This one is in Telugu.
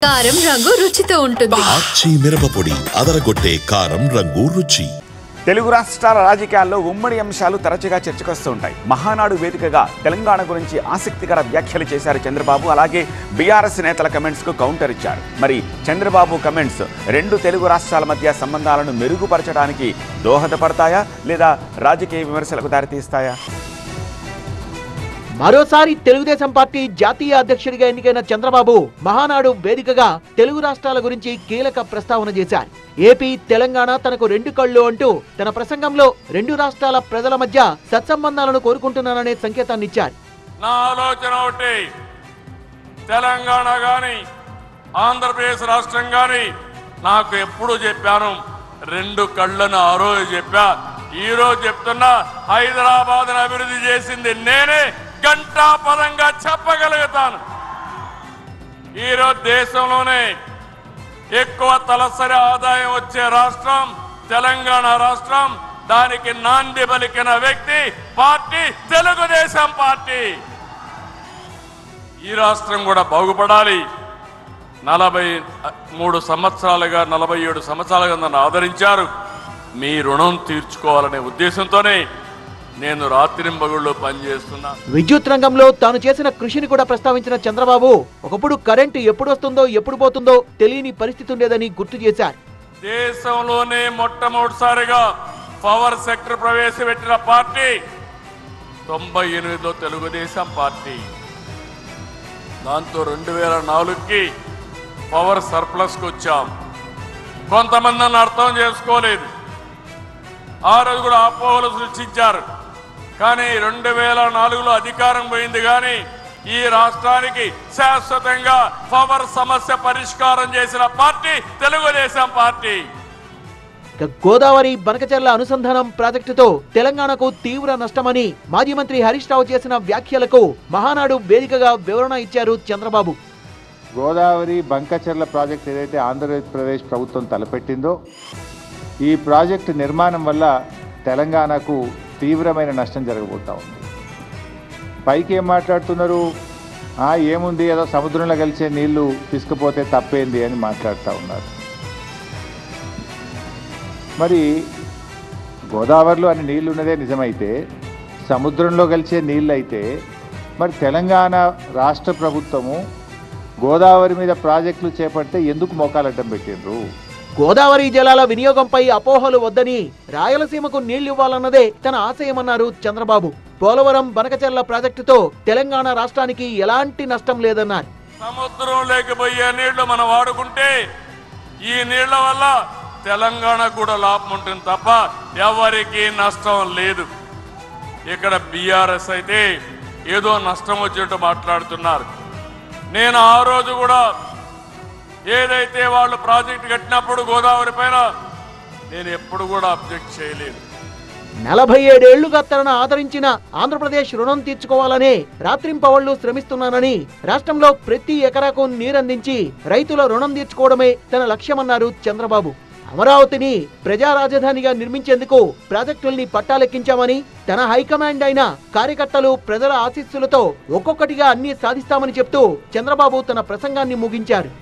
కారం రంగు రుచితో ఉంటుంది. ఆచి మిరపపొడి అదరగొట్టే కారం రంగు రుచి. తెలుగు రాష్ట్రాల రాజకీయాల్లో ఉమ్మడి అంశాలు తరచుగా చర్చకొస్తూ ఉంటాయి. మహానాడు వేదికగా తెలంగాణ గురించి ఆసక్తికర వ్యాఖ్యలు చేశారు చంద్రబాబు. అలాగే బీఆర్ఎస్ నేతల కమెంట్స్కు కౌంటర్ ఇచ్చారు. మరి చంద్రబాబు కమెంట్స్ రెండు తెలుగు రాష్ట్రాల మధ్య సంబంధాలను మెరుగుపరచడానికి దోహదపడతాయా లేదా రాజకీయ విమర్శలకు దారితీస్తాయా? మరోసారి తెలుగుదేశం పార్టీ జాతీయ అధ్యక్షుడిగా ఎన్నికైన చంద్రబాబు మహానాడు వేదికగా తెలుగు రాష్ట్రాల గురించి కీలక ప్రస్తావన చేశారు. ఏపీ తెలంగాణ తనకు రెండు కళ్ళు అంటూ తన ప్రసంగంలో రెండు రాష్ట్రాల ప్రజల మధ్య సత్సంబంధాలను కోరుకుంటున్నాననే సంకేతాన్ని ఇచ్చారు. నా ఆలోచన ఒకటి, తెలంగాణ గాని ఆంధ్రప్రదేశ్ రాష్ట్రం గాని నాకు ఎప్పుడు చెప్పాను, రెండు కళ్ళను ఆ రోజు చెప్పా, ఈ రోజు చెప్తున్నా. హైదరాబాద్ అభివృద్ధి చేసింది నేనే, గంటాపరంగా చెప్పగలుగుతాను. ఈరోజు దేశంలోనే ఎక్కువ తలసరి ఆదాయం వచ్చే రాష్ట్రం తెలంగాణ రాష్ట్రం. దానికి నాంది పలికిన వ్యక్తి పార్టీ తెలుగుదేశం పార్టీ. ఈ రాష్ట్రం కూడా బాగుపడాలి. 43 సంవత్సరాలుగా 47 సంవత్సరాలుగా నన్ను ఆదరించారు. మీ రుణం తీర్చుకోవాలనే ఉద్దేశంతోనే నేను రాత్రింబగుళ్ళు పనిచేస్తున్నా. విద్యుత్ రంగంలో తాను చేసిన కృషిని కూడా ప్రస్తావించిన చంద్రబాబు ఒకప్పుడు కరెంటు ఎప్పుడు వస్తుందో ఎప్పుడు పోతుందో తెలియని పరిస్థితి ఉండేదని గుర్తు చేశారు. దేశంలోనే మొట్టమొదటిసారిగా పవర్ సెక్టర్ ప్రవేశపెట్టిన పార్టీ 98లో తెలుగుదేశం పార్టీ. దాంతో 2004కి పవర్ సర్ప్లస్కి వచ్చాం. కొంతమంది నన్ను అర్థం చేసుకోలేదు. ఆ రోజు కూడా అపోహలు సృష్టించారు. కానీ 2004లో అధికారం పోయింది. కానీ ఈ రాష్ట్రానికి శాశ్వతంగా పవర్ సమస్య పరిష్కారం చేసిన పార్టీ తెలుగుదేశం పార్టీ. గోదావరి బనకచెర్ల అనుసంధానం ప్రాజెక్టుతో తెలంగాణకు తీవ్ర నష్టమని మాజీ మంత్రి హరీష్ రావు చేసిన వ్యాఖ్యలకు మహానాడు వేదికగా వివరణ ఇచ్చారు చంద్రబాబు. గోదావరి బంకచెర్ల ప్రాజెక్ట్ ఏదైతే ఆంధ్రప్రదేశ్ ప్రభుత్వం తలపెట్టిందో, ఈ ప్రాజెక్టు నిర్మాణం వల్ల తెలంగాణకు తీవ్రమైన నష్టం జరగబోతా ఉంది. పైకి ఏం మాట్లాడుతున్నారు, ఏముంది ఏదో సముద్రంలో కలిసే నీళ్లు తీసుకుపోతే తప్పేంది అని మాట్లాడుతూ ఉన్నారు. మరి గోదావరిలో అన్ని నీళ్లు ఉన్నదే నిజమైతే, సముద్రంలో కలిసే నీళ్ళు అయితే మరి తెలంగాణ రాష్ట్ర ప్రభుత్వము గోదావరి మీద ప్రాజెక్టులు చేపడితే ఎందుకు మోకాలడ్డం పెట్టిండ్రు? గోదావరి జలాల వినియోగంపై అపోహలు వద్దని, రాయలసీమకు నీళ్లు ఇవ్వాలన్నదే తన ఆశయమన్నారు చంద్రబాబు. పోలవరం బనకచెర్ల ప్రాజెక్టుతో తెలంగాణ రాష్ట్రానికి ఎలాంటి నష్టం లేదన్నారు. సముద్రం లేకపోయే నీళ్లు మనం వాడుకుంటే ఈ నీళ్ల వల్ల తెలంగాణకు కూడా లాభం ఉంటుంది తప్ప ఎవరికి నష్టం లేదు. ఇక్కడ బీఆర్ఎస్ అయితే ఏదో నష్టం వచ్చినట్టు మాట్లాడుతున్నారు. నేను ఆ రోజు కూడా ఏదైతే వాళ్ళు ప్రాజెక్టు కట్టినప్పుడు గోదావరి పైన నేను ఎప్పుడు కూడా అబ్జెక్ట్ చేయలేదు. 47 ఏళ్లుగా తనను ఆదరించిన ఆంధ్రప్రదేశ్ రుణం తీర్చుకోవాలనే రాత్రింపవళ్లు శ్రమిస్తున్నానని, రాష్ట్రంలో ప్రతి ఎకరాకు నీరందించి రైతుల రుణం తీర్చుకోవడమే తన లక్ష్యమన్నారు చంద్రబాబు. అమరావతిని ప్రజా రాజధానిగా నిర్మించేందుకు ప్రాజెక్టుల్ని పట్టాలెక్కించామని, తన హైకమాండ్ అయిన కార్యకర్తలు ప్రజల ఆశీస్సులతో ఒక్కొక్కటిగా అన్ని సాధిస్తామని చెప్తూ చంద్రబాబు తన ప్రసంగాన్ని ముగించారు.